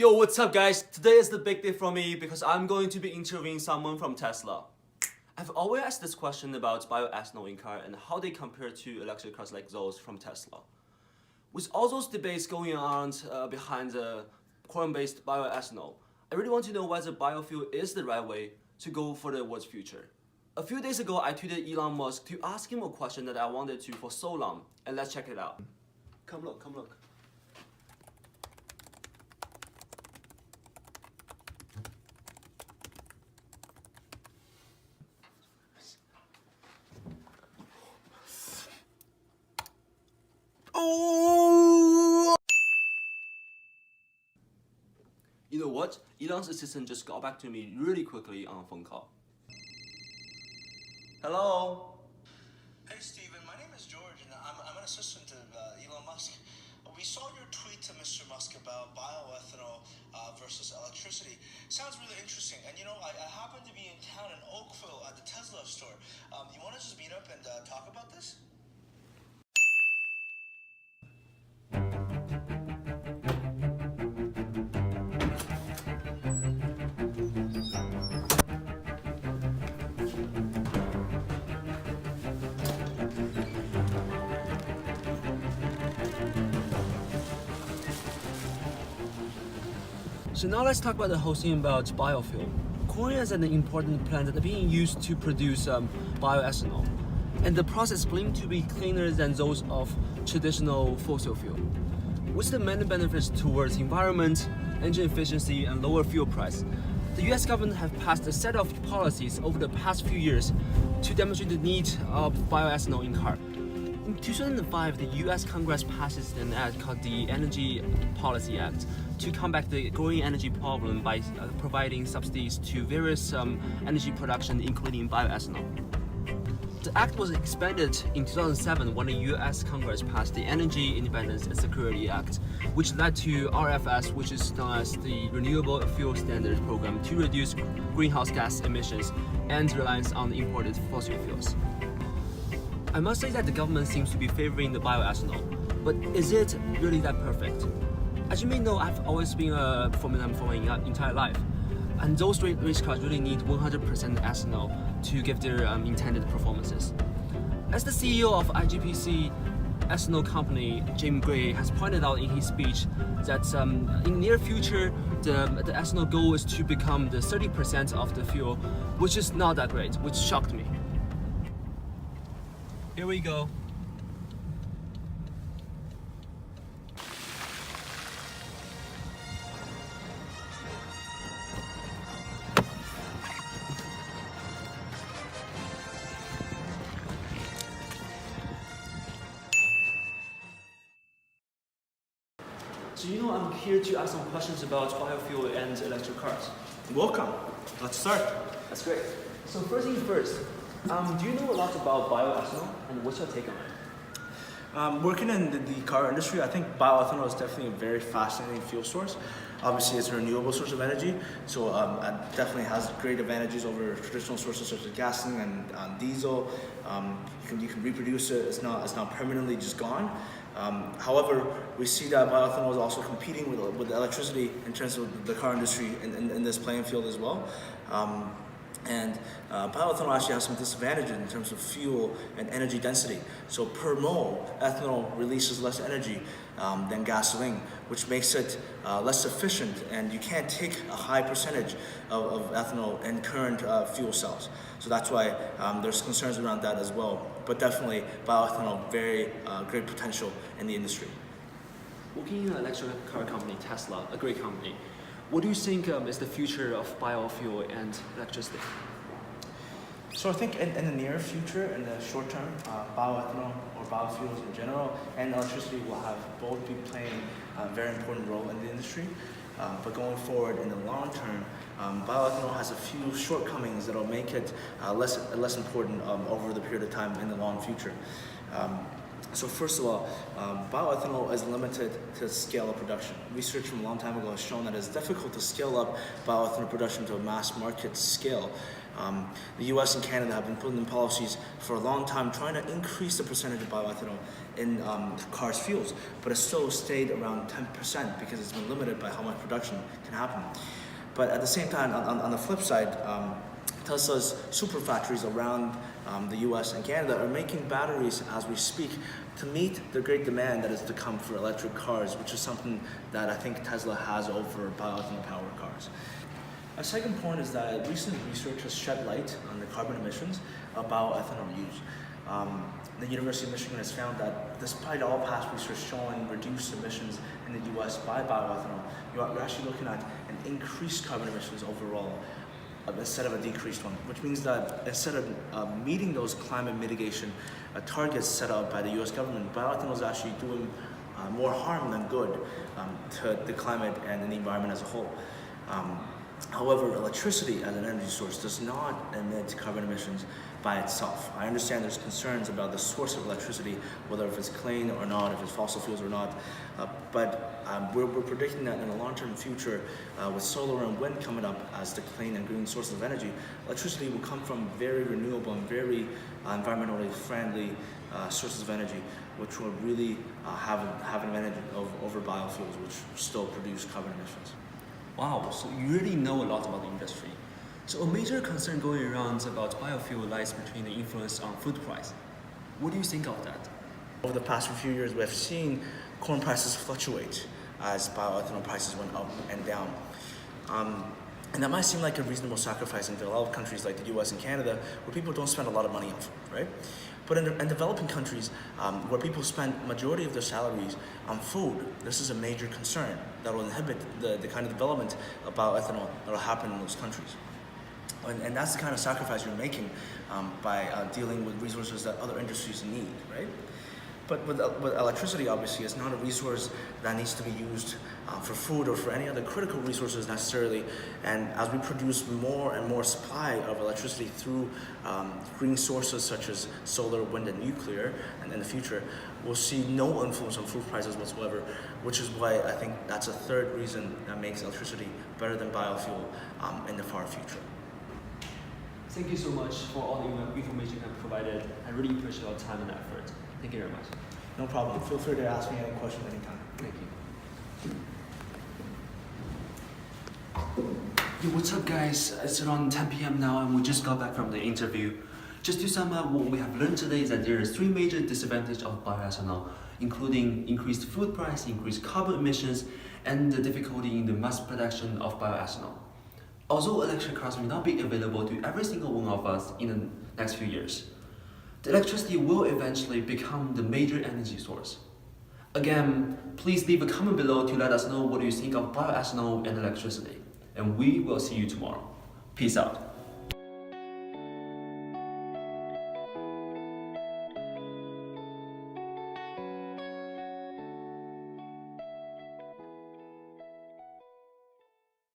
Yo, what's up guys? Today is the big day for me because I'm going to be interviewing someone from Tesla. I've always asked this question about bioethanol in car and how they compare to electric cars like those from Tesla. With all those debates going on behind the corn-based bioethanol, I really want to know whether biofuel is the right way to go for the world's future. A few days ago, I tweeted Elon Musk to ask him a question that I wanted to for so long, and let's check it out. Come look, come look. Oh! You know what? Elon's assistant just got back to me really quickly on a phone call. Hello? Hey Steven, my name is George and I'm an assistant to Elon Musk. We saw your tweet to Mr. Musk about bioethanol versus electricity. Sounds really interesting. And you know, I happen to be in town in Oakville at the Tesla store. You want to just meet up and talk about this? So now let's talk about the whole thing about biofuel. Corn is an important plant that is being used to produce bioethanol, and the process claimed to be cleaner than those of traditional fossil fuel. With the many benefits towards environment, engine efficiency, and lower fuel price, the US government have passed a set of policies over the past few years to demonstrate the need of bioethanol in car. In 2005, the US Congress passes an act called the Energy Policy Act to combat the growing energy problem by providing subsidies to various energy production, including bioethanol. The act was expanded in 2007 when the US Congress passed the Energy Independence and Security Act, which led to RFS, which is known as the Renewable Fuel Standard Program, to reduce greenhouse gas emissions and reliance on imported fossil fuels. I must say that the government seems to be favoring the bioethanol, but is it really that perfect? As you may know, I've always been a Formula 1 for my entire life, and those race cars really need 100% ethanol to give their intended performances. As the CEO of IGPC ethanol company, Jim Gray, has pointed out in his speech that in the near future, the ethanol goal is to become the 30% of the fuel, which is not that great, which shocked me. Here we go. So you know, I'm here to ask some questions about biofuel and electric cars. Welcome. Let's start. That's great. So first thing first, do you know a lot about bioethanol and what's your take on it? Working in the car industry, I think bioethanol is definitely a very fascinating fuel source. Obviously, it's a renewable source of energy, so it definitely has great advantages over traditional sources such as gasoline and diesel. You can reproduce it; it's not permanently just gone. However, we see that bioethanol is also competing with electricity in terms of the car industry in this playing field as well. And bioethanol actually has some disadvantages in terms of fuel and energy density. So per mole, ethanol releases less energy than gasoline, which makes it less efficient, and you can't take a high percentage of ethanol in current fuel cells. So that's why there's concerns around that as well. But definitely bioethanol, very great potential in the industry. Working in an electric car company, Tesla, a great company, what do you think is the future of biofuel and electricity? So I think in the near future, in the short term, bioethanol or biofuels in general and electricity will have both be playing a very important role in the industry. But going forward in the long term, bioethanol has a few shortcomings that will make it less important over the period of time in the long future. So first of all, bioethanol is limited to scale of production. Research from a long time ago has shown that it's difficult to scale up bioethanol production to a mass market scale The US and Canada have been putting in policies for a long time trying to increase the percentage of bioethanol in cars' fuels, but it's still stayed around 10% because it's been limited by how much production can happen. But at the same time, on the flip side, Tesla's super factories around the US and Canada are making batteries as we speak to meet the great demand that is to come for electric cars, which is something that I think Tesla has over bioethanol powered cars. A second point is that recent research has shed light on the carbon emissions of bioethanol use. The University of Michigan has found that despite all past research showing reduced emissions in the US by bioethanol, you're actually looking at an increased carbon emissions overall instead of a decreased one, which means that instead of meeting those climate mitigation targets set out by the US government, bioethanol is actually doing more harm than good to the climate and the environment as a whole. However, electricity as an energy source does not emit carbon emissions by itself. I understand there's concerns about the source of electricity, whether if it's clean or not, if it's fossil fuels or not, but we're predicting that in the long-term future, with solar and wind coming up as the clean and green sources of energy, electricity will come from very renewable and very environmentally friendly sources of energy, which will really have an advantage over biofuels, which still produce carbon emissions. Wow, so you really know a lot about the industry. So a major concern going around about biofuel lies between the influence on food price. What do you think of that? Over the past few years, we have seen corn prices fluctuate as bioethanol prices went up and down. And that might seem like a reasonable sacrifice in a lot of countries like the US and Canada, where people don't spend a lot of money on food, right? But in developing countries, where people spend majority of their salaries on food, this is a major concern that will inhibit the kind of development of bioethanol that will happen in those countries. And that's the kind of sacrifice you're making by dealing with resources that other industries need, right? But with electricity, obviously, it's not a resource that needs to be used for food or for any other critical resources necessarily. And as we produce more and more supply of electricity through green sources such as solar, wind, and nuclear, and in the future, we'll see no influence on food prices whatsoever, which is why I think that's a third reason that makes electricity better than biofuel in the far future. Thank you so much for all the information you have provided. I really appreciate your time and effort. Thank you very much. No problem. Feel free to ask me any questions anytime. Thank you. Yo, what's up guys? It's around 10 p.m. now and we just got back from the interview. Just to sum up, what we have learned today is that there are three major disadvantages of bioethanol, including increased food price, increased carbon emissions, and the difficulty in the mass production of bioethanol. Although electric cars may not be available to every single one of us in the next few years, the electricity will eventually become the major energy source. Again, please leave a comment below to let us know what you think of bioethanol and electricity. And we will see you tomorrow. Peace out.